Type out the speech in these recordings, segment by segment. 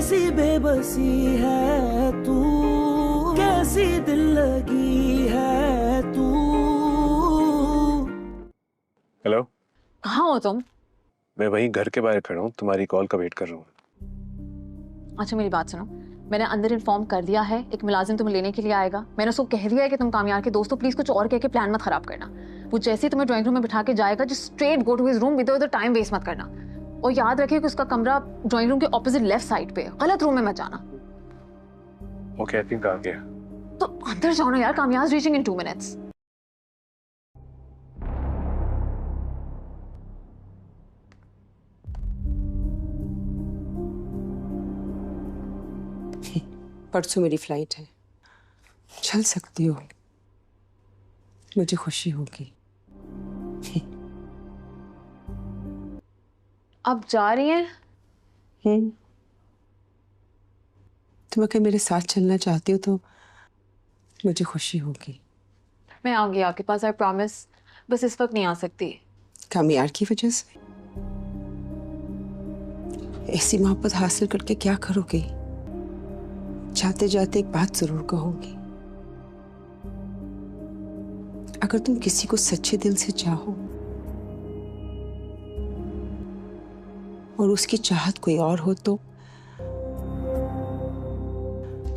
कैसी बेबसी है तू, कैसी दिल लगी है तू। हेलो, कहाँ हो तुम? मैं वहीं घर के बाहर खड़ा हूँ, तुम्हारी कॉल का वेट कर रहा हूँ। अच्छा मेरी बात सुनो, मैंने अंदर इन्फॉर्म कर दिया है, एक मुलाजिम तुम्हें लेने के लिए आएगा। मैंने उसको कह दिया है कि तुम कामयार के दोस्तों प्लीज कुछ और कह के प्लान मत खराब करना। वो जैसे ही तुम्हें ड्राइंग रूम में बिठा के जाएगा, just straight go to his room, इधर उधर टाइम वेस्ट मत करना। और याद रखिए कि उसका कमरा ड्राइंग रूम के ऑपोजिट लेफ्ट साइड पे है, गलत रूम में मत जाना। ओके, आई थिंक आ गया। तो अंदर जाओ ना यार, कामयाब रीचिंग इन 2 minutes। परसों मेरी फ्लाइट है, चल सकती हो, मुझे खुशी होगी। अब जा रही हैं? तुम अगर मेरे साथ चलना चाहती हो तो मुझे खुशी होगी। मैं आऊंगी आपके पास, आई प्रॉमिस। बस इस वक्त नहीं आ सकती। कामयार की वजह से? ऐसी मोहब्बत हासिल करके क्या करोगी? जाते जाते एक बात जरूर कहूंगी, अगर तुम किसी को सच्चे दिल से चाहो और उसकी चाहत कोई और हो तो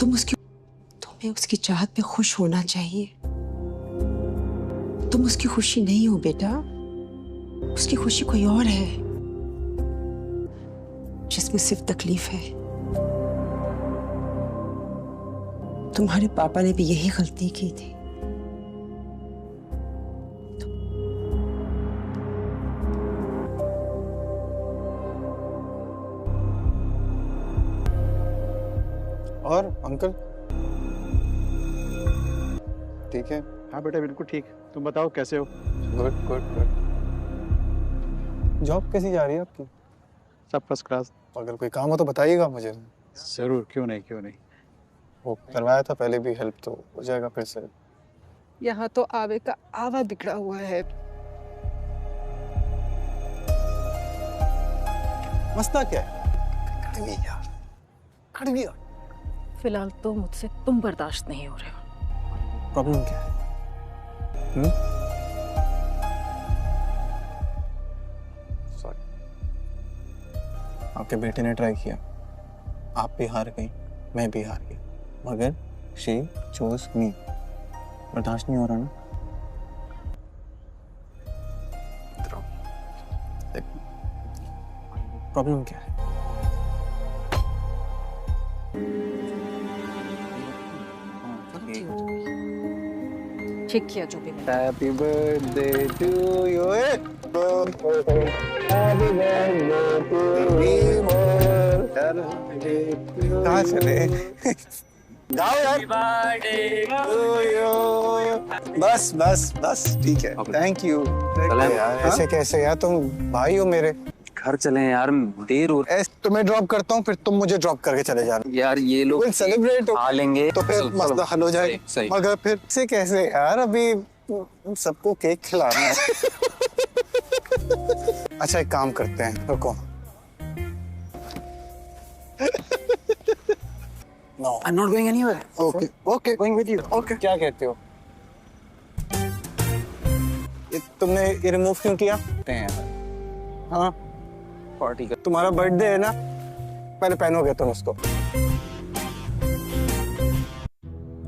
तुम्हें उसकी चाहत में खुश होना चाहिए। तुम उसकी खुशी नहीं हो बेटा, उसकी खुशी कोई और है जिसमें सिर्फ तकलीफ है। तुम्हारे पापा ने भी यही गलती की थी। और अंकल ठीक है? हाँ बेटा बिल्कुल ठीक। तुम बताओ कैसे हो? Good good good. जॉब कैसी जा रही है आपकी? सब फर्स्ट क्लास। अगर कोई काम हो तो बताइएगा मुझे। जरूर, क्यों नहीं क्यों नहीं। वो करवाया था पहले भी, हेल्प तो हो जाएगा फिर से। यहाँ तो आवे का आवा बिगड़ा हुआ है। मसला क्या है? कड़वी यार, कड़वी यार। फिलहाल तो मुझसे तुम बर्दाश्त नहीं हो रहे हो। प्रॉब्लम क्या है? सॉरी। आपके बेटे ने ट्राई किया, आप भी हार गई, मैं भी हार गया, मगर she chose me। बर्दाश्त नहीं हो रहा ना? प्रॉब्लम क्या है? ठीक किया जो भी। Happy birthday to you। कहाँ चले? गाओ यार। बस बस बस ठीक है, थैंक यू। ऐसे कैसे यार, तुम भाई हो मेरे। घर चले यार, देर हो। तुम्हें ड्रॉप करता हूँ, फिर तुम मुझे ड्रॉप करके चले जाना यार ये लोग सेलिब्रेट खा लेंगे तो फिर मसला हल हो जाएगा। सही। मगर फिर से कैसे यार, अभी सबको केक खिलाना है। अच्छा एक काम करते हैं, रुको। No. I'm not going anywhere. Okay. Okay. Going with you. Okay. क्या कहते हो? तुमने ये रिमूव क्यों किया? हाँ? पार्टी का तुम्हारा बर्थडे है ना? पहले पहनोगे तुम उसको।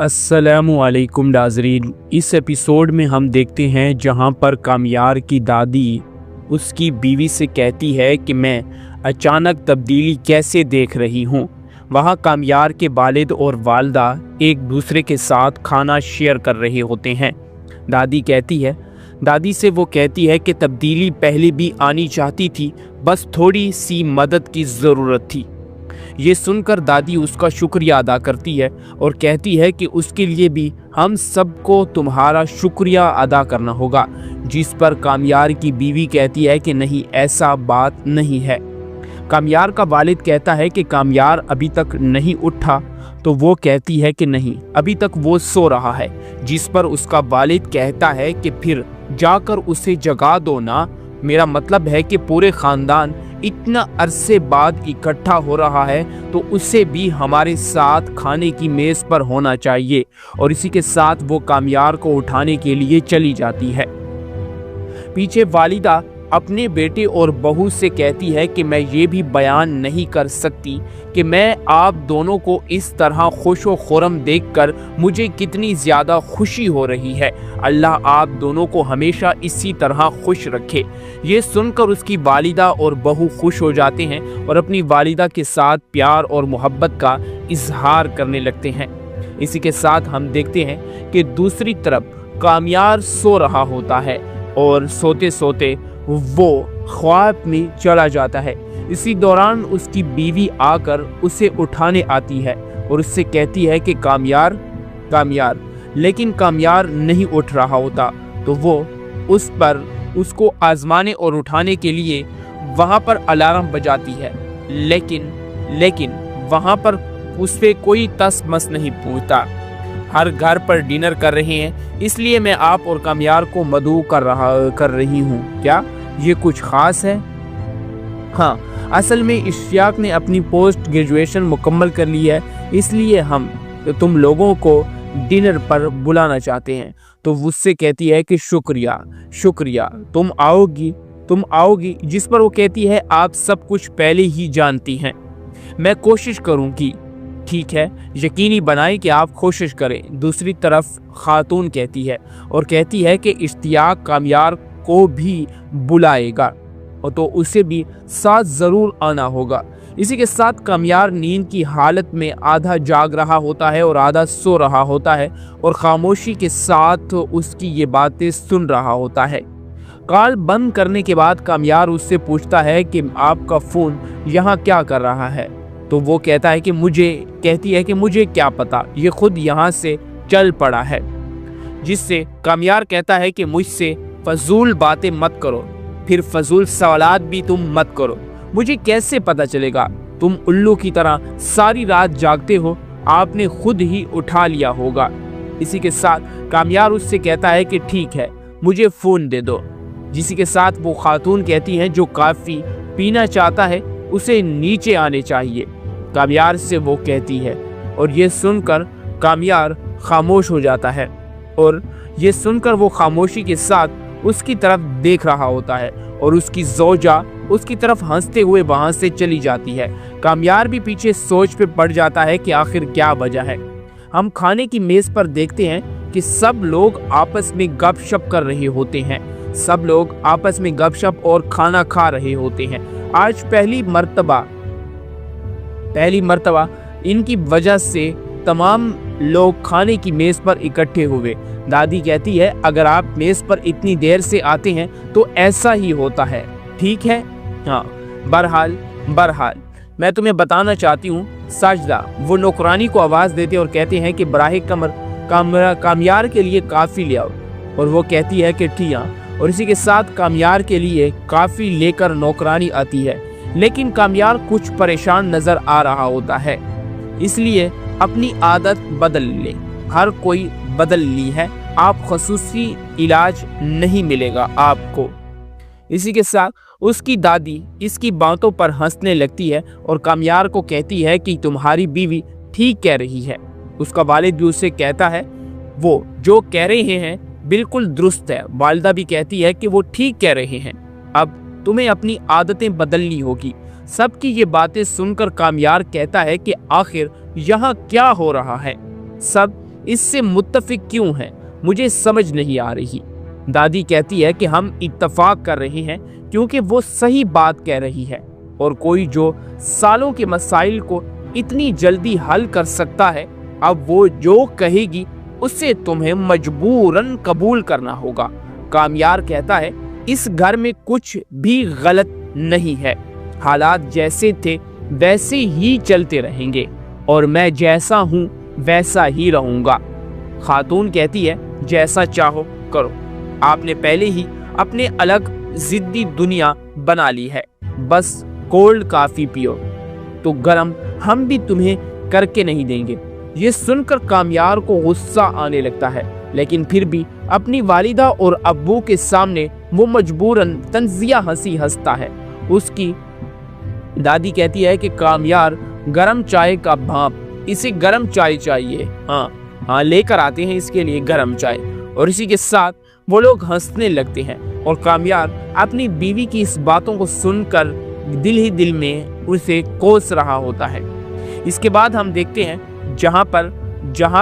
अस्सलामुअलैकुम नाज़रीन, इस एपिसोड में हम देखते हैं जहां पर कामयार की दादी उसकी बीवी से कहती है कि मैं अचानक तब्दीली कैसे देख रही हूं। वहां कामयार के वालिद और वालदा एक दूसरे के साथ खाना शेयर कर रहे होते हैं। दादी से वो कहती है कि तब्दीली पहले भी आनी चाहती थी, बस थोड़ी सी मदद की ज़रूरत थी। ये सुनकर दादी उसका शुक्रिया अदा करती है और कहती है कि उसके लिए भी हम सबको तुम्हारा शुक्रिया अदा करना होगा। जिस पर कामयार की बीवी कहती है कि नहीं, ऐसा बात नहीं है। कामयार का वालिद कहता है कि कामयार अभी तक नहीं उठा, तो वो कहती है कि नहीं, अभी तक वो सो रहा है। जिस पर उसका वालिद कहता है कि फिर जाकर उसे जगा दो ना, मेरा मतलब है कि पूरे खानदान इतना अरसे बाद इकट्ठा हो रहा है तो उसे भी हमारे साथ खाने की मेज़ पर होना चाहिए। और इसी के साथ वो कामयार को उठाने के लिए चली जाती है। पीछे वालिदा अपने बेटे और बहू से कहती है कि मैं ये भी बयान नहीं कर सकती कि मैं आप दोनों को इस तरह खुश व खुरम देखकर मुझे कितनी ज़्यादा खुशी हो रही है। अल्लाह आप दोनों को हमेशा इसी तरह खुश रखे। ये सुनकर उसकी वालिदा और बहू खुश हो जाते हैं और अपनी वालिदा के साथ प्यार और मोहब्बत का इजहार करने लगते हैं। इसी के साथ हम देखते हैं कि दूसरी तरफ कामयार सो रहा होता है और सोते सोते वो ख्वाब में चला जाता है। इसी दौरान उसकी बीवी आकर उसे उठाने आती है और उससे कहती है कि कामयार कामयार, लेकिन कामयार नहीं उठ रहा होता। तो वो उसको आजमाने और उठाने के लिए वहाँ पर अलार्म बजाती है, लेकिन वहाँ पर उस पे कोई तस मस नहीं पूछता। हर घर पर डिनर कर रहे हैं, इसलिए मैं आप और कामयार को मदऊ कर रही हूँ। क्या ये कुछ खास है? हाँ, असल में इश्तियाक ने अपनी पोस्ट ग्रेजुएशन मुकम्मल कर ली है, इसलिए हम तुम लोगों को डिनर पर बुलाना चाहते हैं। तो उससे कहती है कि शुक्रिया, तुम आओगी। जिस पर वो कहती है आप सब कुछ पहले ही जानती हैं, मैं कोशिश करूँगी। ठीक है, यकीनी बनाएं कि आप कोशिश करें। दूसरी तरफ खातून कहती है और कहती है कि इश्तियाक कामयार को भी बुलाएगा और तो उसे भी साथ ज़रूर आना होगा। इसी के साथ कामयार नींद की हालत में आधा जाग रहा होता है और आधा सो रहा होता है और खामोशी के साथ उसकी ये बातें सुन रहा होता है। कॉल बंद करने के बाद कामयार उससे पूछता है कि आपका फ़ोन यहाँ क्या कर रहा है? तो वो कहती है कि मुझे क्या पता, ये खुद यहाँ से चल पड़ा है। जिससे कामयार कहता है कि मुझसे फजूल बातें मत करो, फिर फजूल सवालात भी तुम मत करो। मुझे कैसे पता चलेगा? तुम उल्लू की तरह सारी रात जागते हो, आपने खुद ही उठा लिया होगा। इसी के साथ कामयार उससे कहता है कि ठीक है, मुझे फ़ोन दे दो। जिसी के साथ वो खातून कहती हैं जो काफ़ी पीना चाहता है उसे नीचे आने चाहिए, कामयार से वो कहती है। और ये सुनकर कामयार खामोश हो जाता है और ये सुनकर वो खामोशी के साथ उसकी तरफ देख रहा होता है और उसकी ज़ौजा उसकी तरफ हंसते हुए वहाँ से चली जाती है। कामयार भी पीछे सोच पे पड़ जाता है कि आखिर क्या वजह है। हम खाने की मेज़ पर देखते हैं कि सब लोग आपस में गपशप कर रहे होते हैं, सब लोग आपस में गपशप और खाना खा रहे होते हैं। आज पहली मर्तबा इनकी वजह से तमाम लोग खाने की मेज़ पर इकट्ठे हुए। दादी कहती है अगर आप मेज़ पर इतनी देर से आते हैं तो ऐसा ही होता है, ठीक है? हाँ, बहरहाल मैं तुम्हें बताना चाहती हूँ। साजदा वो नौकरानी को आवाज़ देते और कहते हैं कि बराहे कामयार के लिए काफ़ी ले आओ। और वो कहती है कि ठीक है। और इसी के साथ कामयार के लिए काफ़ी लेकर नौकरानी आती है, लेकिन कामयार कुछ परेशान नज़र आ रहा होता है, इसलिए अपनी आदत बदल ले। हर कोई बदल ली है, आप खसूसी इलाज नहीं मिलेगा आपको। इसी के साथ उसकी दादी इसकी बातों पर हंसने लगती है और कामयार को कहती है कि तुम्हारी बीवी ठीक कह रही है। उसका वालिद भी उससे कहता है वो जो कह रहे हैं बिल्कुल दुरुस्त है। वालिदा भी कहती है कि वो ठीक कह रहे हैं, अब तुम्हें अपनी आदतें बदलनी होगी। सबकी ये बातें सुनकर कामयार कहता है कि आखिर यहाँ क्या हो रहा है, सब इससे मुत्तफिक क्यों हैं, मुझे समझ नहीं आ रही। दादी कहती है कि हम इत्तफाक कर रहे हैं क्योंकि वो सही बात कह रही है और कोई जो सालों के मसाइल को इतनी जल्दी हल कर सकता है, अब वो जो कहेगी उससे तुम्हें मजबूरन कबूल करना होगा। कामयार कहता है इस घर में कुछ भी गलत नहीं है, हालात जैसे थे वैसे ही चलते रहेंगे और मैं जैसा हूँ वैसा ही रहूँगा। खातून कहती है जैसा चाहो करो, आपने पहले ही अपने अलग जिद्दी दुनिया बना ली है, बस कोल्ड कॉफ़ी पियो तो गरम हम भी तुम्हें करके नहीं देंगे। ये सुनकर कामयार को गुस्सा आने लगता है लेकिन फिर भी अपनी वालिदा और अब्बू के सामने वो मजबूरन तंजिया हंसी हंसता है। उसकी दादी कहती है कि कामयार गरम चाय का भाप, इसे गरम चाय चाहिए। हाँ लेकर आते हैं इसके लिए गरम चाय। और इसी के साथ वो लोग हंसने लगते हैं और कामयार अपनी बीवी की इस बातों को सुनकर दिल ही दिल में उसे कोस रहा होता है। इसके बाद हम देखते हैं जहां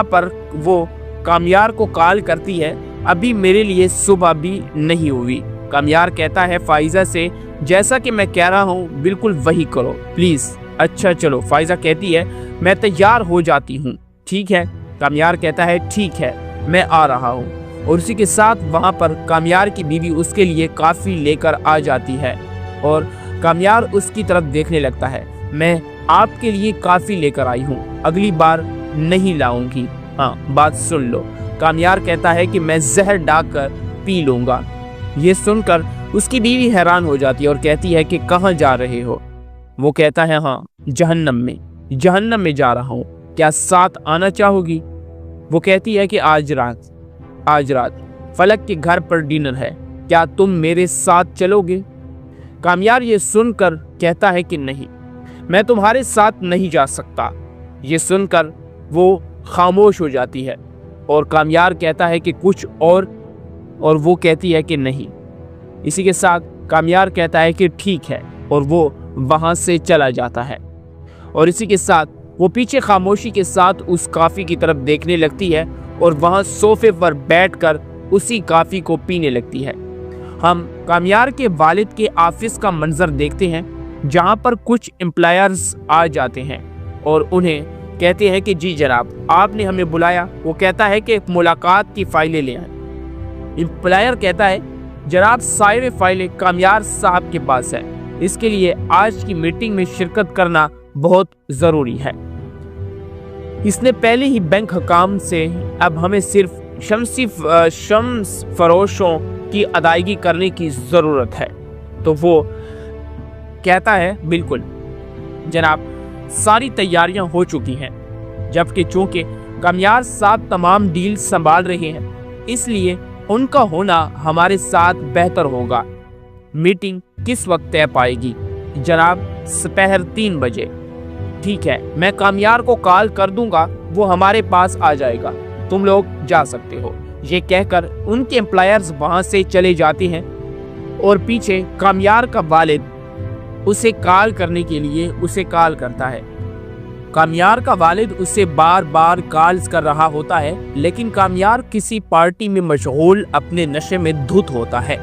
पर वो कामयार को कॉल करती है, अभी मेरे लिए सुबह भी नहीं हुई। कामयार कहता है फाइजा से, जैसा कि मैं कह रहा हूँ बिल्कुल वही करो प्लीज। अच्छा चलो। फाइजा कहती है मैं तैयार हो जाती हूँ। ठीक है। कामयार कहता है ठीक है मैं आ रहा हूँ। और उसी के साथ वहाँ पर कामयार की बीवी उसके लिए काफ़ी लेकर आ जाती है और कामयार उसकी तरफ देखने लगता है। मैं आपके लिए काफ़ी लेकर आई हूँ, अगली बार नहीं लाऊंगी। हाँ बात सुन लो। कामयार कहता है कि मैं जहर डालकर पी लूँगा। ये सुनकर उसकी बीवी हैरान हो जाती है और कहती है कि कहाँ जा रहे हो? वो कहता है हाँ जहन्नम में जा रहा हूँ, क्या साथ आना चाहोगी? वो कहती है कि आज रात फलक के घर पर डिनर है, क्या तुम मेरे साथ चलोगे? कामयार ये सुनकर कहता है कि नहीं, मैं तुम्हारे साथ नहीं जा सकता। ये सुनकर वो खामोश हो जाती है और कामयार कहता है कि कुछ और वो कहती है कि नहीं। इसी के साथ कामयार कहता है कि ठीक है और वो वहाँ से चला जाता है। और इसी के साथ वो पीछे खामोशी के साथ उस कॉफ़ी की तरफ देखने लगती है और वहाँ सोफे पर बैठकर उसी कॉफ़ी को पीने लगती है। हम कामयार के वालिद के ऑफिस का मंजर देखते हैं जहाँ पर कुछ एम्प्लॉयर्स आ जाते हैं और उन्हें कहते हैं कि जी जनाब आपने हमें बुलाया। वो कहता है कि मुलाकात की फाइलें ले आए। एम्प्लॉयर कहता है जनाब सारे फाइलें कामयार साहब के पास है, इसके लिए आज की मीटिंग में शिरकत करना बहुत ज़रूरी है। इसने पहले ही बैंक हकाम से, अब हमें सिर्फ शम्स फरोशों की अदायगी करने की ज़रूरत है। तो वो कहता है बिल्कुल जनाब सारी तैयारियां हो चुकी हैं, जबकि चूंकि कामयार साहब तमाम डील संभाल रहे हैं इसलिए उनका होना हमारे साथ बेहतर होगा। मीटिंग किस वक्त तय पाएगी? जनाब दोपहर 3 बजे। ठीक है, मैं कामयार को कॉल कर दूंगा, वो हमारे पास आ जाएगा, तुम लोग जा सकते हो। ये कहकर उनके एम्प्लॉयर्स वहां से चले जाते हैं और पीछे कामयार का वालिद उसे कॉल करने के लिए उसे कॉल करता है। कामयार का वालिद उसे बार बार कॉल्स कर रहा होता है, लेकिन कामयार किसी पार्टी में मशगूल अपने नशे में धुत होता है।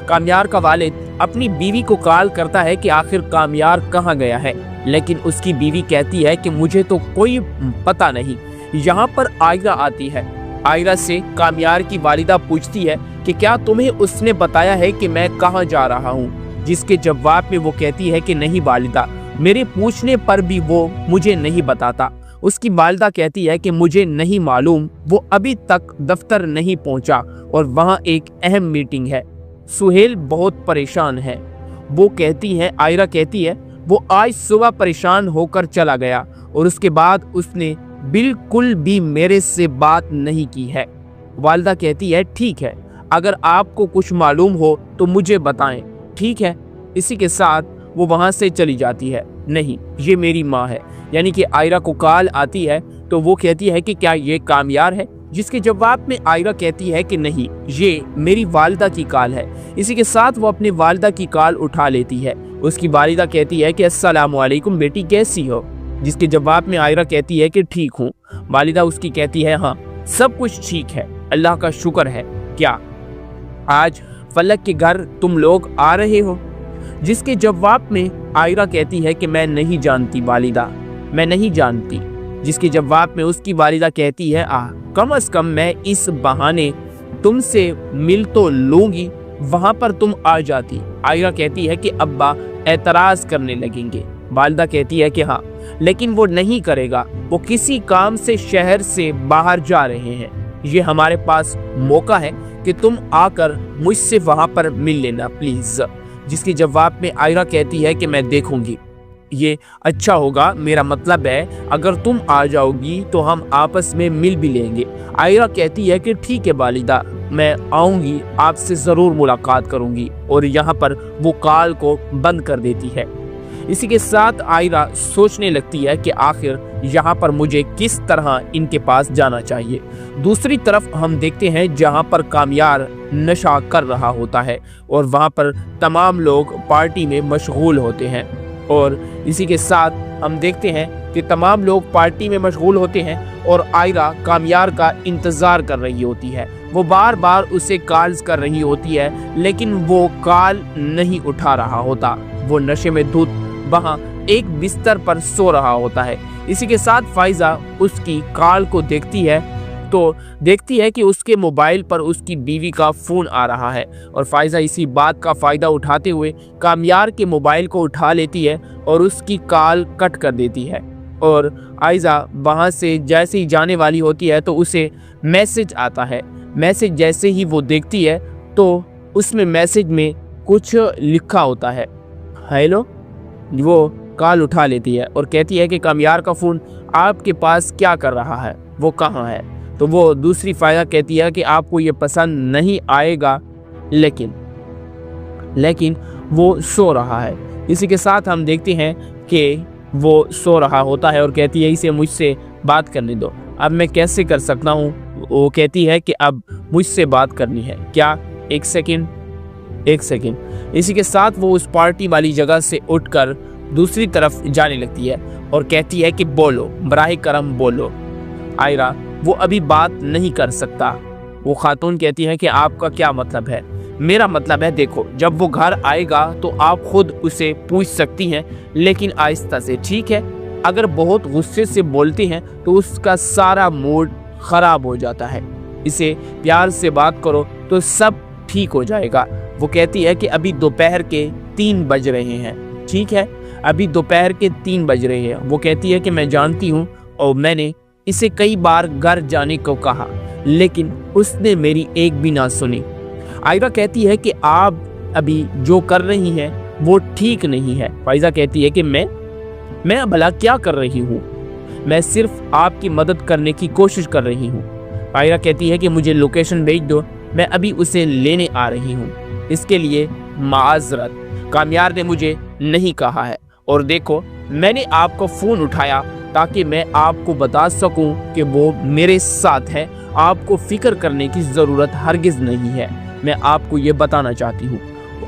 कामयार का वालिद अपनी बीवी को कॉल करता है कि आखिर कामयार कहाँ गया है, लेकिन उसकी बीवी कहती है कि मुझे तो कोई पता नहीं। यहाँ पर आयरा आती है। आयरा से कामयार की वालिदा पूछती है कि क्या तुम्हें उसने बताया है कि मैं कहाँ जा रहा हूँ, जिसके जवाब में वो कहती है कि नहीं वालिदा, मेरे पूछने पर भी वो मुझे नहीं बताता। उसकी वालिदा कहती है कि मुझे नहीं मालूम, वो अभी तक दफ्तर नहीं पहुंचा और वहाँ एक अहम मीटिंग है। सुहेल बहुत परेशान है। वो कहती है, आयरा कहती है, वो आज सुबह परेशान होकर चला गया और उसके बाद उसने बिल्कुल भी मेरे से बात नहीं की है। वालिदा कहती है ठीक है, अगर आपको कुछ मालूम हो तो मुझे बताएं। ठीक है। इसी के साथ वो वहाँ से चली जाती है। नहीं, ये मेरी माँ है। यानी कि आयरा को कॉल आती है तो वो कहती है कि क्या ये कामयार है, जिसके जवाब में आयरा कहती है कि नहीं, ये मेरी वालिदा की कॉल है। इसी के साथ वो अपनी वालिदा की कॉल उठा लेती है। उसकी वालिदा कहती है कि अस्सलामु अलैकुम बेटी, कैसी हो? जिसके जवाब में आयरा कहती है कि ठीक हूँ। वालिदा उसकी कहती है हाँ सब कुछ ठीक है, अल्लाह का शुक्र है। क्या आज फलक के घर तुम लोग आ रहे हो? जिसके जवाब में आयरा कहती है कि मैं नहीं जानती वालिदा, मैं नहीं जानती। जिसके जवाब में उसकी वालिदा कहती है कम से कम मैं इस बहाने तुमसे मिल तो लूंगी, वहां पर तुम आ जाती। आयरा कहती है कि अब्बा एतराज करने लगेंगे। वालिदा कहती है कि हाँ, लेकिन वो नहीं करेगा, वो किसी काम से शहर से बाहर जा रहे हैं। ये हमारे पास मौका है कि तुम आकर मुझसे वहां पर मिल लेना प्लीज। जिसके जवाब में आयरा कहती है कि मैं देखूंगी। ये अच्छा होगा, मेरा मतलब है अगर तुम आ जाओगी तो हम आपस में मिल भी लेंगे। आयरा कहती है कि ठीक है वालिदा, मैं आऊँगी, आपसे ज़रूर मुलाकात करूँगी, और यहाँ पर वो कॉल को बंद कर देती है। इसी के साथ आयरा सोचने लगती है कि आखिर यहाँ पर मुझे किस तरह इनके पास जाना चाहिए। दूसरी तरफ हम देखते हैं जहाँ पर कामयार नशा कर रहा होता है और वहाँ पर तमाम लोग पार्टी में मशगूल होते हैं, और इसी के साथ हम देखते हैं कि तमाम लोग पार्टी में मशगूल होते हैं और आयरा कामयार का इंतज़ार कर रही होती है। वो बार बार उसे कॉल्स कर रही होती है लेकिन वो कॉल नहीं उठा रहा होता। वो नशे में धुत वहाँ एक बिस्तर पर सो रहा होता है। इसी के साथ फाइजा उसकी कॉल को देखती है तो देखती है कि उसके मोबाइल पर उसकी बीवी का फ़ोन आ रहा है, और फाइजा इसी बात का फ़ायदा उठाते हुए कामयार के मोबाइल को उठा लेती है और उसकी कॉल कट कर देती है। और आयजा वहाँ से जैसे ही जाने वाली होती है तो उसे मैसेज आता है। मैसेज जैसे ही वो देखती है तो उसमें मैसेज में कुछ लिखा होता है। हेलो। वो कॉल उठा लेती है और कहती है कि कामयार का फ़ोन आपके पास क्या कर रहा है, वो कहाँ है। तो वो दूसरी फायदा कहती है कि आपको ये पसंद नहीं आएगा, लेकिन वो सो रहा है। इसी के साथ हम देखते हैं कि वो सो रहा होता है और कहती है इसे मुझसे बात करने दो। अब मैं कैसे कर सकता हूँ? वो कहती है कि अब मुझसे बात करनी है क्या? एक सेकंड। इसी के साथ वो उस पार्टी वाली जगह से उठकर दूसरी तरफ जाने लगती है और कहती है कि बोलो, बराह करम बोलो। आयरा वो अभी बात नहीं कर सकता। वो खातून कहती है कि आपका क्या मतलब है? मेरा मतलब है देखो, जब वो घर आएगा तो आप खुद उसे पूछ सकती हैं, लेकिन आहिस्ता से, ठीक है? अगर बहुत गुस्से से बोलते हैं तो उसका सारा मूड ख़राब हो जाता है। इसे प्यार से बात करो तो सब ठीक हो जाएगा। वो कहती है कि अभी दोपहर के 3 बज रहे हैं, ठीक है? अभी दोपहर के 3 बज रहे हैं। वो कहती है कि मैं जानती हूँ और मैंने इसे कई बार घर जाने को कहा, लेकिन उसने मेरी एक भी ना सुनी। आयरा कहती है कि आप अभी जो कर रही हैं वो ठीक नहीं है। फाइजा कहती है कि मैं भला क्या कर रही हूँ? मैं सिर्फ आपकी मदद करने की कोशिश कर रही हूँ। आयरा कहती है कि मुझे लोकेशन भेज दो, मैं अभी उसे लेने आ रही हूँ। इसके लिए माजरत, कामयार ने मुझे नहीं कहा है, और देखो मैंने आपका फ़ोन उठाया ताकि मैं आपको बता सकूं कि वो मेरे साथ है। आपको फिक्र करने की ज़रूरत हरगिज़ नहीं है, मैं आपको ये बताना चाहती हूँ।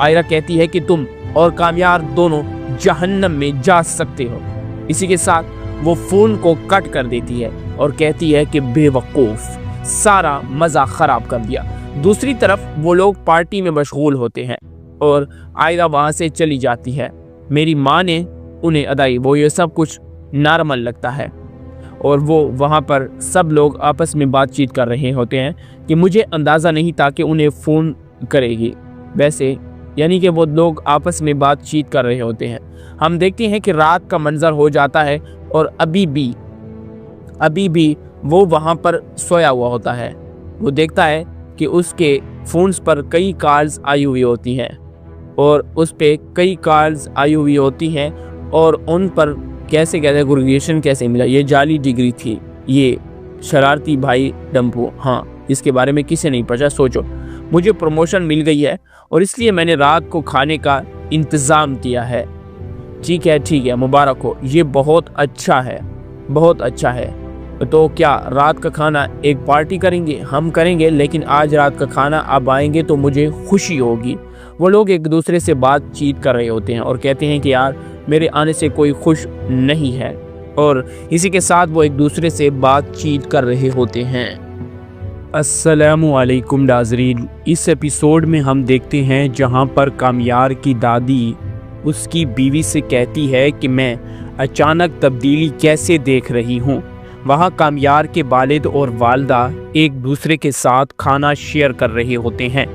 आयरा कहती है कि तुम और कामयार दोनों जहन्नम में जा सकते हो। इसी के साथ वो फ़ोन को कट कर देती है और कहती है कि बेवकूफ़, सारा मज़ा ख़राब कर दिया। दूसरी तरफ वो लोग पार्टी में मशगूल होते हैं और आयरा वहाँ से चली जाती है। मेरी माँ ने उन्हें अदाई, वो ये सब कुछ नॉर्मल लगता है, और वो वहाँ पर सब लोग आपस में बातचीत कर रहे होते हैं कि मुझे अंदाज़ा नहीं था कि उन्हें फ़ोन करेगी। वैसे यानी कि वो लोग आपस में बातचीत कर रहे होते हैं। हम देखते हैं कि रात का मंजर हो जाता है और अभी भी वो वहाँ पर सोया हुआ होता है। वो देखता है कि उसके फ़ोन्स पर कई कॉल्स आई हुई होती हैं और उस पर कई कॉल्स आई हुई होती हैं और उन पर कैसे ग्रेजुएशन कैसे मिला, ये जाली डिग्री थी, ये शरारती भाई डम्पू, हाँ इसके बारे में किसे नहीं पता। सोचो, मुझे प्रमोशन मिल गई है और इसलिए मैंने रात को खाने का इंतज़ाम किया है। ठीक है, मुबारक हो, ये बहुत अच्छा है। तो क्या रात का खाना एक पार्टी करेंगे? हम करेंगे, लेकिन आज रात का खाना आप आएंगे तो मुझे खुशी होगी। वो लोग एक दूसरे से बातचीत कर रहे होते हैं और कहते हैं कि यार मेरे आने से कोई खुश नहीं है, और इसी के साथ वो एक दूसरे से बातचीत कर रहे होते हैं। अस्सलामु अलैकुम नाज़रीन, इस एपिसोड में हम देखते हैं जहां पर कामयार की दादी उसकी बीवी से कहती है कि मैं अचानक तब्दीली कैसे देख रही हूं। वहां कामयार के वालिद और वालदा एक दूसरे के साथ खाना शेयर कर रहे होते हैं।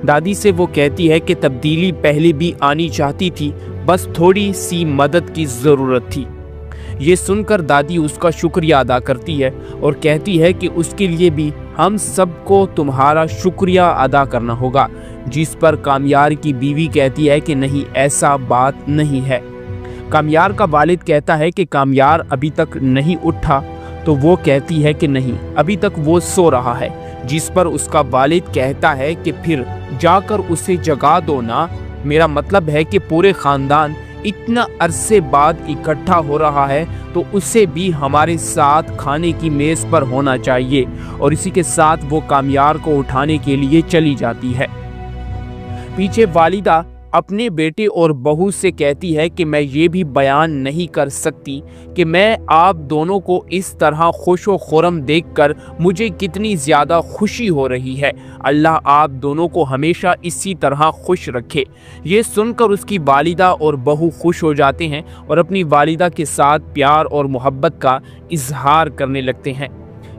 दादी से वो कहती है कि तब्दीली पहले भी आनी चाहती थी, बस थोड़ी सी मदद की ज़रूरत थी। ये सुनकर दादी उसका शुक्रिया अदा करती है और कहती है कि उसके लिए भी हम सबको तुम्हारा शुक्रिया अदा करना होगा, जिस पर कामयार की बीवी कहती है कि नहीं, ऐसा बात नहीं है। कामयार का वालिद कहता है कि कामयार अभी तक नहीं उठा, तो वो कहती है कि नहीं, अभी तक वो सो रहा है। जिस पर उसका वालिद कहता है कि फिर जाकर उसे जगा दो ना, मेरा मतलब है कि पूरे ख़ानदान इतना अरसे बाद इकट्ठा हो रहा है तो उसे भी हमारे साथ खाने की मेज़ पर होना चाहिए। और इसी के साथ वो कामयार को उठाने के लिए चली जाती है। पीछे वालिदा अपने बेटे और बहू से कहती है कि मैं ये भी बयान नहीं कर सकती कि मैं आप दोनों को इस तरह खुश व खुर्रम देखकर मुझे कितनी ज़्यादा खुशी हो रही है। अल्लाह आप दोनों को हमेशा इसी तरह खुश रखे। ये सुनकर उसकी वालिदा और बहू खुश हो जाते हैं और अपनी वालिदा के साथ प्यार और मोहब्बत का इजहार करने लगते हैं।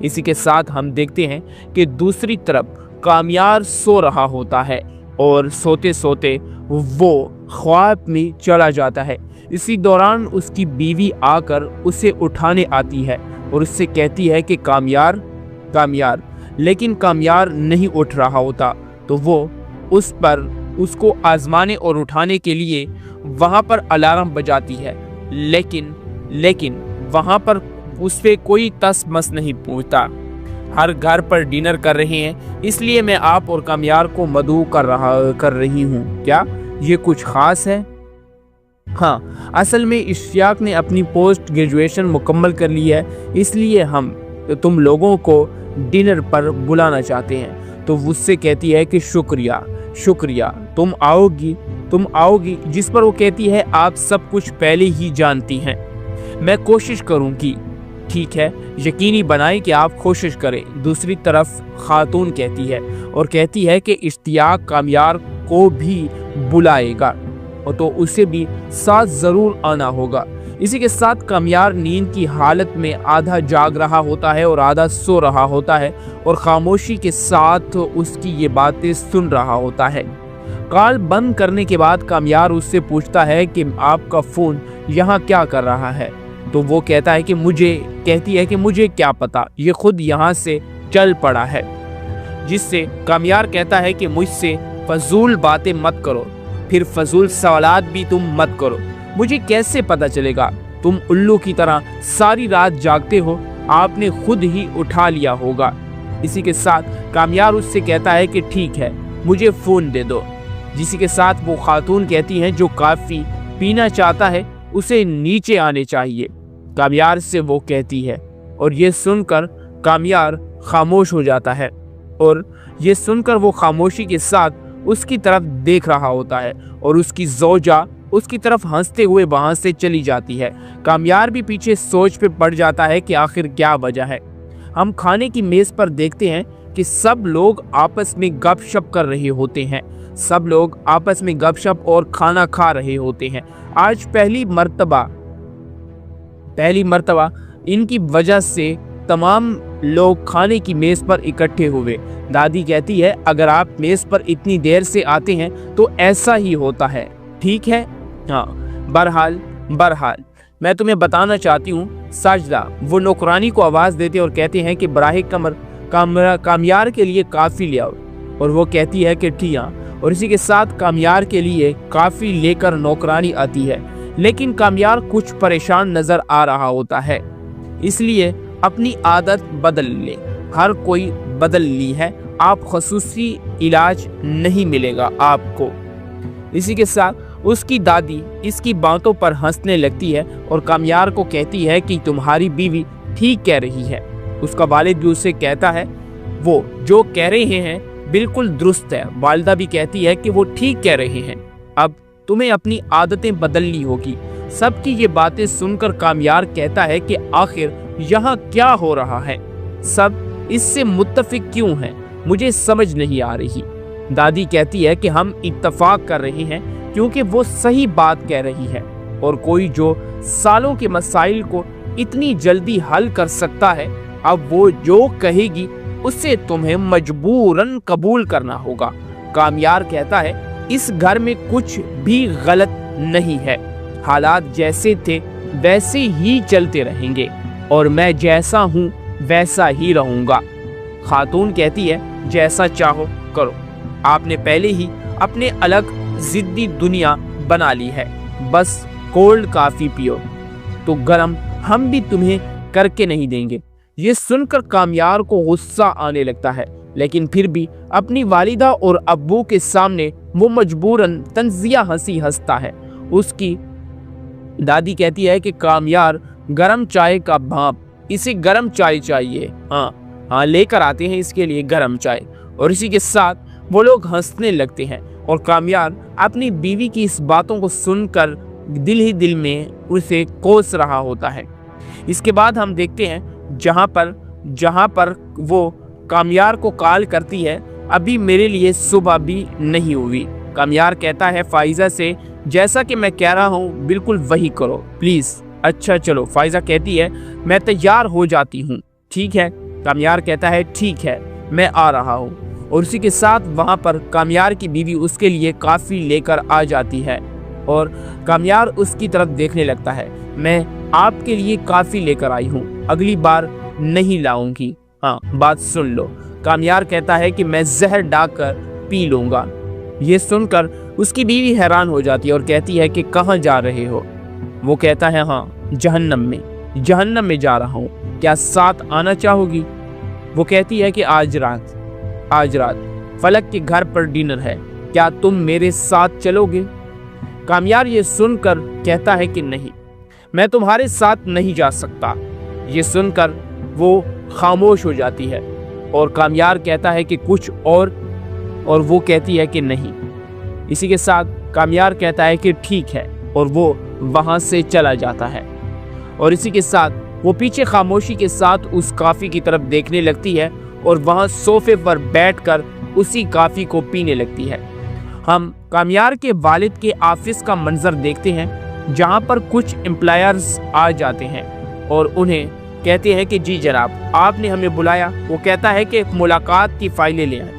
इसी के साथ हम देखते हैं कि दूसरी तरफ कामयार सो रहा होता है और सोते सोते वो ख्वाब में चला जाता है। इसी दौरान उसकी बीवी आकर उसे उठाने आती है और उससे कहती है कि कामयार कामयार, लेकिन कामयार नहीं उठ रहा होता। तो वो उस पर उसको आजमाने और उठाने के लिए वहाँ पर अलार्म बजाती है, लेकिन वहाँ पर उस पर कोई तस मस नहीं पहुँचता। हर घर पर डिनर कर रहे हैं, इसलिए मैं आप और कामयार को मदऊ कर रही हूँ। क्या ये कुछ ख़ास है? हाँ, असल में इश्तियाक ने अपनी पोस्ट ग्रेजुएशन मुकम्मल कर ली है, इसलिए हम तुम लोगों को डिनर पर बुलाना चाहते हैं। तो उससे कहती है कि शुक्रिया, तुम आओगी। जिस पर वो कहती है आप सब कुछ पहले ही जानती हैं, मैं कोशिश करूँगी। ठीक है, यकीनी बनाएं कि आप कोशिश करें। दूसरी तरफ खातून कहती है और कहती है कि इश्तियाक कामयार को भी बुलाएगा और तो उसे भी साथ ज़रूर आना होगा। इसी के साथ कामयार नींद की हालत में आधा जाग रहा होता है और आधा सो रहा होता है और खामोशी के साथ उसकी ये बातें सुन रहा होता है। कॉल बंद करने के बाद कामयार उससे पूछता है कि आपका फ़ोन यहाँ क्या कर रहा है? तो वो कहती है कि मुझे क्या पता, ये खुद यहाँ से चल पड़ा है। जिससे कामयार कहता है कि मुझसे फजूल बातें मत करो, फिर फजूल सवालात भी तुम मत करो। मुझे कैसे पता चलेगा? तुम उल्लू की तरह सारी रात जागते हो, आपने खुद ही उठा लिया होगा। इसी के साथ कामयार उससे कहता है कि ठीक है, मुझे फ़ोन दे दो। जिसी के साथ वो खातून कहती हैं जो काफ़ी पीना चाहता है उसे नीचे आने चाहिए। कामयार से वो कहती है और ये सुनकर कामयार खामोश हो जाता है और ये सुनकर वो खामोशी के साथ उसकी तरफ देख रहा होता है और उसकी ज़ौजा उसकी तरफ हंसते हुए वहाँ से चली जाती है। कामयार भी पीछे सोच पे पड़ जाता है कि आखिर क्या वजह है। हम खाने की मेज़ पर देखते हैं कि सब लोग आपस में गपशप कर रहे होते हैं, सब लोग आपस में गपशप और खाना खा रहे होते हैं। आज पहली मर्तबा इनकी वजह से तमाम लोग खाने की मेज़ पर इकट्ठे हुए। दादी कहती है अगर आप मेज़ पर इतनी देर से आते हैं तो ऐसा ही होता है, ठीक है? हाँ, बहरहाल मैं तुम्हें बताना चाहती हूँ। साजदा वो नौकरानी को आवाज़ देते और कहते हैं कि बराहे कामयार के लिए काफ़ी ले आओ। और वो कहती है कि ठीक है। और इसी के साथ कामयार के लिए काफ़ी लेकर नौकरानी आती है, लेकिन कामयार कुछ परेशान नज़र आ रहा होता है, इसलिए अपनी आदत बदल ले। हर कोई बदल ली है, आप खसूसी इलाज नहीं मिलेगा आपको। इसी के साथ उसकी दादी इसकी बातों पर हंसने लगती है और कामयार को कहती है कि तुम्हारी बीवी ठीक कह रही है। उसका वालिद भी उससे कहता है वो जो कह रहे हैं बिल्कुल दुरुस्त है। वालिदा भी कहती है कि वो ठीक कह रहे हैं, अब तुम्हें अपनी आदतें बदलनी होगी। सबकी ये बातें सुनकर कामयार कहता है कि आखिर यहाँ क्या हो रहा है, सब इससे मुत्तफिक क्यों हैं, मुझे समझ नहीं आ रही। दादी कहती है कि हम इत्तफाक कर रहे हैं क्योंकि वो सही बात कह रही है और कोई जो सालों के मसाइल को इतनी जल्दी हल कर सकता है, अब वो जो कहेगी उससे तुम्हें मजबूरन कबूल करना होगा। कामयार कहता है इस घर में कुछ भी गलत नहीं है, हालात जैसे थे वैसे ही चलते रहेंगे और मैं जैसा हूँ वैसा ही रहूँगा। खातून कहती है जैसा चाहो करो। आपने पहले ही अपने अलग जिद्दी दुनिया बना ली है, बस कोल्ड कॉफी पियो तो गरम हम भी तुम्हें करके नहीं देंगे। ये सुनकर कामयार को गुस्सा आने लगता है, लेकिन फिर भी अपनी वालिदा और अब्बू के सामने वो मजबूरन तंजिया हंसी हंसता है। उसकी दादी कहती है कि कामयार गरम चाय का भाप, इसे गरम चाय चाहिए। हाँ लेकर आते हैं इसके लिए गरम चाय। और इसी के साथ वो लोग हंसने लगते हैं और कामयार अपनी बीवी की इस बातों को सुनकर दिल ही दिल में उसे कोस रहा होता है। इसके बाद हम देखते हैं जहाँ पर वो कामयार को कॉल करती है, अभी मेरे लिए सुबह भी नहीं हुई। कामयार कहता है फाइजा से, जैसा कि मैं कह रहा हूँ बिल्कुल वही करो प्लीज। अच्छा चलो। फाइजा कहती है मैं तैयार हो जाती हूँ। ठीक है। कामयार कहता है ठीक है मैं आ रहा हूँ। और उसी के साथ वहाँ पर कामयार की बीवी उसके लिए काफ़ी लेकर आ जाती है और कामयार उसकी तरफ देखने लगता है। मैं आपके लिए काफ़ी लेकर आई हूँ, अगली बार नहीं लाऊंगी। हाँ बात सुन लो। कामयार कहता है कि मैं जहर डालकर पी लूँगा। ये सुनकर उसकी बीवी हैरान हो जाती है और कहती है कि कहाँ जा रहे हो? वो कहता है हाँ जहन्नम में जा रहा हूँ, क्या साथ आना चाहोगी? वो कहती है कि आज रात फलक के घर पर डिनर है, क्या तुम मेरे साथ चलोगे? कामयार ये सुनकर कहता है कि नहीं, मैं तुम्हारे साथ नहीं जा सकता। ये सुनकर वो खामोश हो जाती है और कामयार कहता है कि कुछ और वो कहती है कि नहीं। इसी के साथ कामयार कहता है कि ठीक है और वो वहाँ से चला जाता है। और इसी के साथ वो पीछे खामोशी के साथ उस कॉफ़ी की तरफ देखने लगती है और वहाँ सोफे पर बैठकर उसी कॉफ़ी को पीने लगती है। हम कामयार के वालिद के ऑफिस का मंजर देखते हैं, जहाँ पर कुछ एम्प्लॉयर्स आ जाते हैं और उन्हें कहते हैं कि जी जनाब आपने हमें बुलाया। वो कहता है कि मुलाकात की फाइलें ले आए।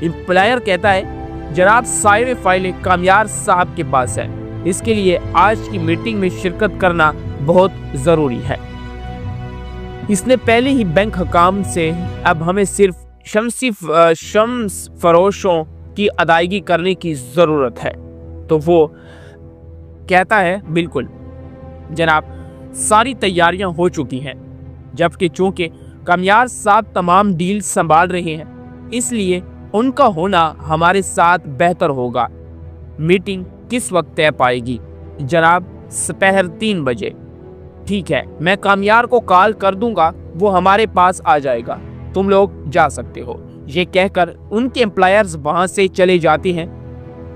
एम्प्लॉयर कहता है जनाब सारे फाइलें कामयार साहब के पास है, इसके लिए आज की मीटिंग में शिरकत करना बहुत ज़रूरी है। इसने पहले ही बैंक हकाम से अब हमें सिर्फ शम्स फरोशों की अदायगी करने की ज़रूरत है। तो वो कहता है बिल्कुल जनाब सारी तैयारियां हो चुकी हैं, जबकि चूंकि कामयार साहब तमाम डील संभाल रहे हैं इसलिए उनका होना हमारे साथ बेहतर होगा। मीटिंग किस वक्त तय पाएगी? जनाब दोपहर 3 बजे। ठीक है, मैं कामयार को कॉल कर दूंगा, वो हमारे पास आ जाएगा, तुम लोग जा सकते हो। ये कहकर उनके एम्प्लॉयर्स वहां से चले जाते हैं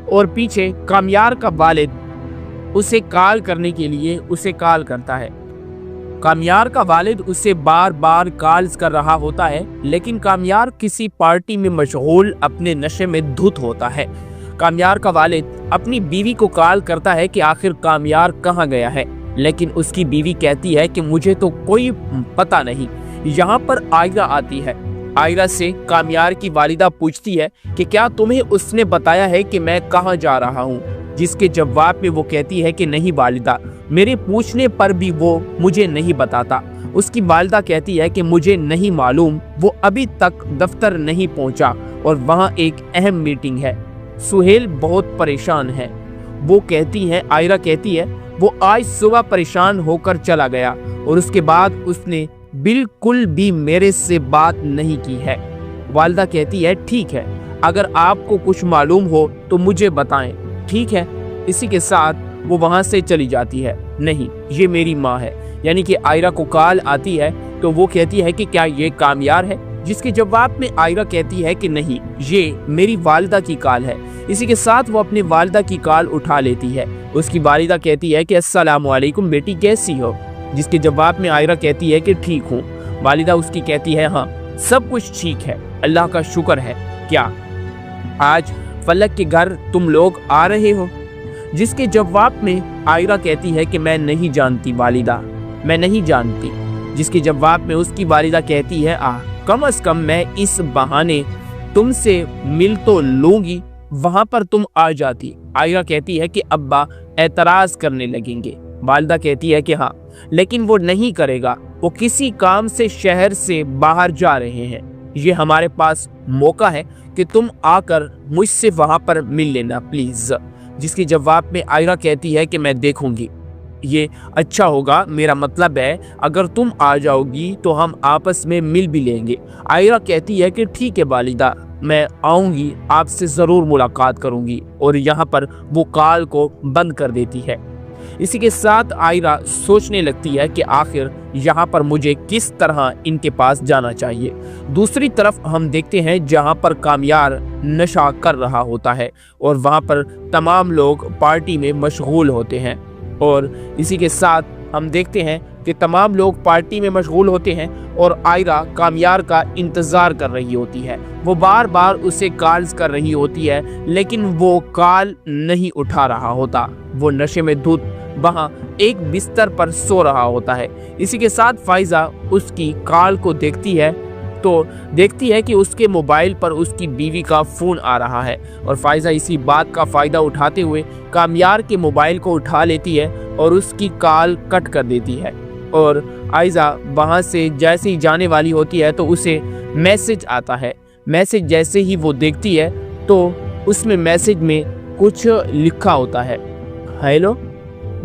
और पीछे कामयार का वालिद उसे कॉल करने के लिए उसे कॉल करता है। कामयार का वालिद उसे बार बार कॉल्स कर रहा होता है, लेकिन कामयार किसी पार्टी में मशगूल अपने नशे में धुत होता है। कामयार का वालिद अपनी बीवी को कॉल करता है कि आखिर कामयार कहाँ गया है, लेकिन उसकी बीवी कहती है कि मुझे तो कोई पता नहीं। यहाँ पर आयरा आती है। आयरा से कामयार की वालिदा पूछती है कि क्या तुम्हें उसने बताया है कि मैं कहाँ जा रहा हूँ? जिसके जवाब में वो कहती है कि नहीं वालिदा, मेरे पूछने पर भी वो मुझे नहीं बताता। उसकी वालिदा कहती है कि मुझे नहीं मालूम, वो अभी तक दफ्तर नहीं पहुंचा और वहाँ एक अहम मीटिंग है। सुहेल बहुत परेशान है। वो कहती है, आयरा कहती है, वो आज सुबह परेशान होकर चला गया और उसके बाद उसने बिल्कुल भी मेरे से बात नहीं की है। वालिदा कहती है ठीक है, अगर आपको कुछ मालूम हो तो मुझे बताएं। ठीक है। इसी के साथ वो वहां से चली जाती है। नहीं, ये मेरी माँ है। यानी कि आयरा को कॉल आती है तो वो कहती है कि क्या ये कामयार है? जिसके जवाब में आयरा कहती है कि नहीं, ये मेरी वालिदा की कॉल है। इसी के साथ वो अपनी वालिदा की कॉल उठा लेती है। उसकी वालिदा कहती है कि अस्सलाम वालेकुम बेटी, कैसी हो? जिसके जवाब में आयरा कहती है कि ठीक हूँ। वालिदा उसकी कहती है हाँ सब कुछ ठीक है, अल्लाह का शुक्र है। क्या आज फलक के घर तुम लोग आ रहे हो? जिसके जवाब में आयरा कहती है कि मैं नहीं जानती वालिदा, मैं नहीं जानती। जिसके जवाब में उसकी वालिदा कहती है कम से कम मैं इस बहाने तुमसे मिल तो लूंगी, वहां पर तुम आ जाती। आयरा कहती है कि अब्बा एतराज करने लगेंगे। वालिदा कहती है कि हाँ, लेकिन वो नहीं करेगा, वो किसी काम से शहर से बाहर जा रहे हैं। ये हमारे पास मौका है कि तुम आकर मुझसे वहाँ पर मिल लेना प्लीज़। जिसके जवाब में आयरा कहती है कि मैं देखूंगी, ये अच्छा होगा, मेरा मतलब है अगर तुम आ जाओगी तो हम आपस में मिल भी लेंगे। आयरा कहती है कि ठीक है वालिदा, मैं आऊँगी, आपसे ज़रूर मुलाकात करूँगी, और यहाँ पर वो कॉल को बंद कर देती है। इसी के साथ आयरा सोचने लगती है कि आखिर यहाँ पर मुझे किस तरह इनके पास जाना चाहिए। दूसरी तरफ हम देखते हैं जहाँ पर कामयार नशा कर रहा होता है और वहाँ पर तमाम लोग पार्टी में मशगूल होते हैं, और इसी के साथ हम देखते हैं कि तमाम लोग पार्टी में मशगूल होते हैं और आयरा कामयार का इंतज़ार कर रही होती है। वो बार बार उसे कॉल्स कर रही होती है लेकिन वो कॉल नहीं उठा रहा होता। वो नशे में धुत वहाँ एक बिस्तर पर सो रहा होता है। इसी के साथ फाइज़ा उसकी कॉल को देखती है तो देखती है कि उसके मोबाइल पर उसकी बीवी का फ़ोन आ रहा है, और फाइज़ा इसी बात का फ़ायदा उठाते हुए कामयार के मोबाइल को उठा लेती है और उसकी कॉल कट कर देती है। और आयजा वहाँ से जैसे ही जाने वाली होती है तो उसे मैसेज आता है। मैसेज जैसे ही वो देखती है तो उसमें मैसेज में कुछ लिखा होता है, हेलो।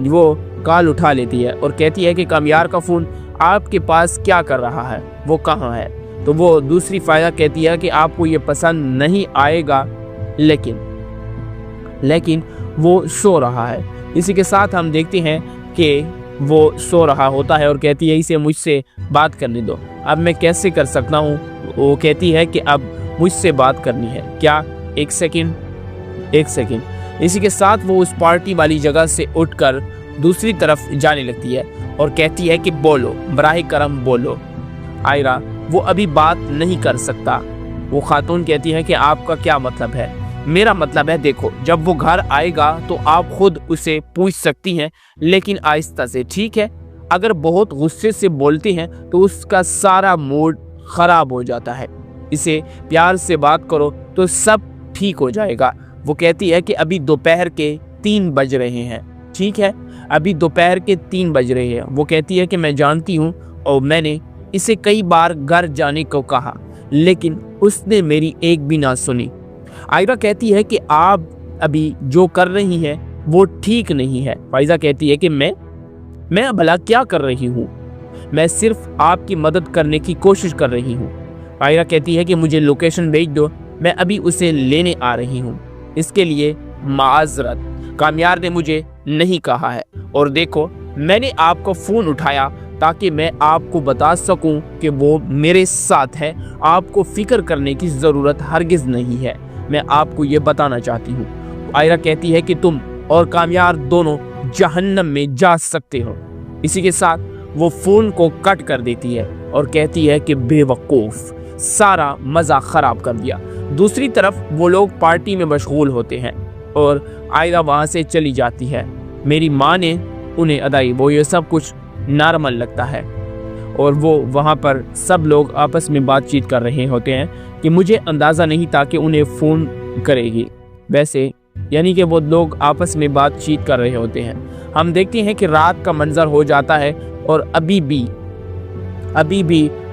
वो कॉल उठा लेती है और कहती है कि कामयार का फ़ोन आपके पास क्या कर रहा है, वो कहाँ है। तो वो दूसरी फायदा कहती है कि आपको ये पसंद नहीं आएगा, लेकिन वो सो रहा है। इसी के साथ हम देखते हैं कि वो सो रहा होता है और कहती है इसे मुझसे बात करने दो। अब मैं कैसे कर सकता हूँ? वो कहती है कि अब मुझसे बात करनी है क्या? एक सेकंड। इसी के साथ वो उस पार्टी वाली जगह से उठकर दूसरी तरफ जाने लगती है और कहती है कि बोलो, बराह करम बोलो। आयरा वो अभी बात नहीं कर सकता। वो खातून कहती है कि आपका क्या मतलब है? मेरा मतलब है देखो, जब वो घर आएगा तो आप खुद उसे पूछ सकती हैं, लेकिन आहिस्ता से, ठीक है? अगर बहुत गुस्से से बोलती हैं तो उसका सारा मूड खराब हो जाता है। इसे प्यार से बात करो तो सब ठीक हो जाएगा। वो कहती है कि अभी दोपहर के 3 बज रहे हैं, ठीक है? अभी दोपहर के 3 बज रहे हैं। वो कहती है कि मैं जानती हूँ और मैंने इसे कई बार घर जाने को कहा, लेकिन उसने मेरी एक भी ना सुनी। आयरा कहती है कि आप अभी जो कर रही हैं वो ठीक नहीं है। फाइज़ा कहती है कि मैं भला क्या कर रही हूँ? मैं सिर्फ आपकी मदद करने की कोशिश कर रही हूँ। आयरा कहती है कि मुझे लोकेशन भेज दो, मैं अभी उसे लेने आ रही हूँ। इसके लिए माजरत, कामयार ने मुझे नहीं कहा है, और देखो मैंने आपका फ़ोन उठाया ताकि मैं आपको बता सकूं कि वो मेरे साथ है। आपको फिक्र करने की ज़रूरत हरगिज़ नहीं है, मैं आपको ये बताना चाहती हूँ। आयरा कहती है कि तुम और कामयार दोनों जहन्नम में जा सकते हो। इसी के साथ वो फ़ोन को कट कर देती है और कहती है कि बेवकूफ़, सारा मज़ा ख़राब कर दिया। दूसरी तरफ वो लोग पार्टी में मशगूल होते हैं और आयरा वहाँ से चली जाती है। मेरी माँ ने उन्हें अदाई, वो ये सब कुछ नॉर्मल लगता है, और वो वहाँ पर सब लोग आपस में बातचीत कर रहे होते हैं कि मुझे अंदाज़ा नहीं था कि उन्हें फ़ोन करेगी। वैसे यानी कि वो लोग आपस में बातचीत कर रहे होते हैं। हम देखते हैं कि रात का मंजर हो जाता है और अभी भी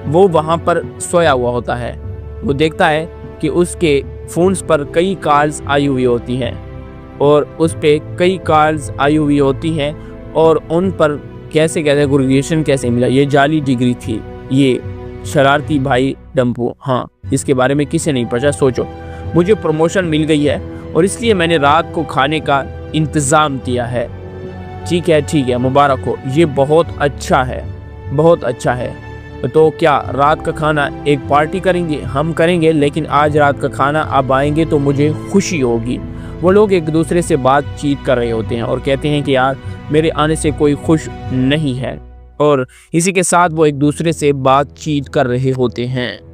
वो वहाँ पर सोया हुआ होता है। वो देखता है कि उसके फ़ोन्स पर कई कॉल्स आई हुई होती हैं और उस पर कई कॉल्स आई हुई होती हैं और उन पर कैसे ग्रेजुएशन कैसे मिला, ये जाली डिग्री थी, ये शरारती भाई डम्पू, हाँ इसके बारे में किसे नहीं पता। सोचो, मुझे प्रमोशन मिल गई है और इसलिए मैंने रात को खाने का इंतज़ाम किया है। ठीक है, मुबारक हो, ये बहुत अच्छा है। तो क्या रात का खाना एक पार्टी करेंगे? हम करेंगे, लेकिन आज रात का खाना आप आएंगे तो मुझे खुशी होगी। वो लोग एक दूसरे से बातचीत कर रहे होते हैं और कहते हैं कि यार मेरे आने से कोई खुश नहीं है, और इसी के साथ वो एक दूसरे से बातचीत कर रहे होते हैं।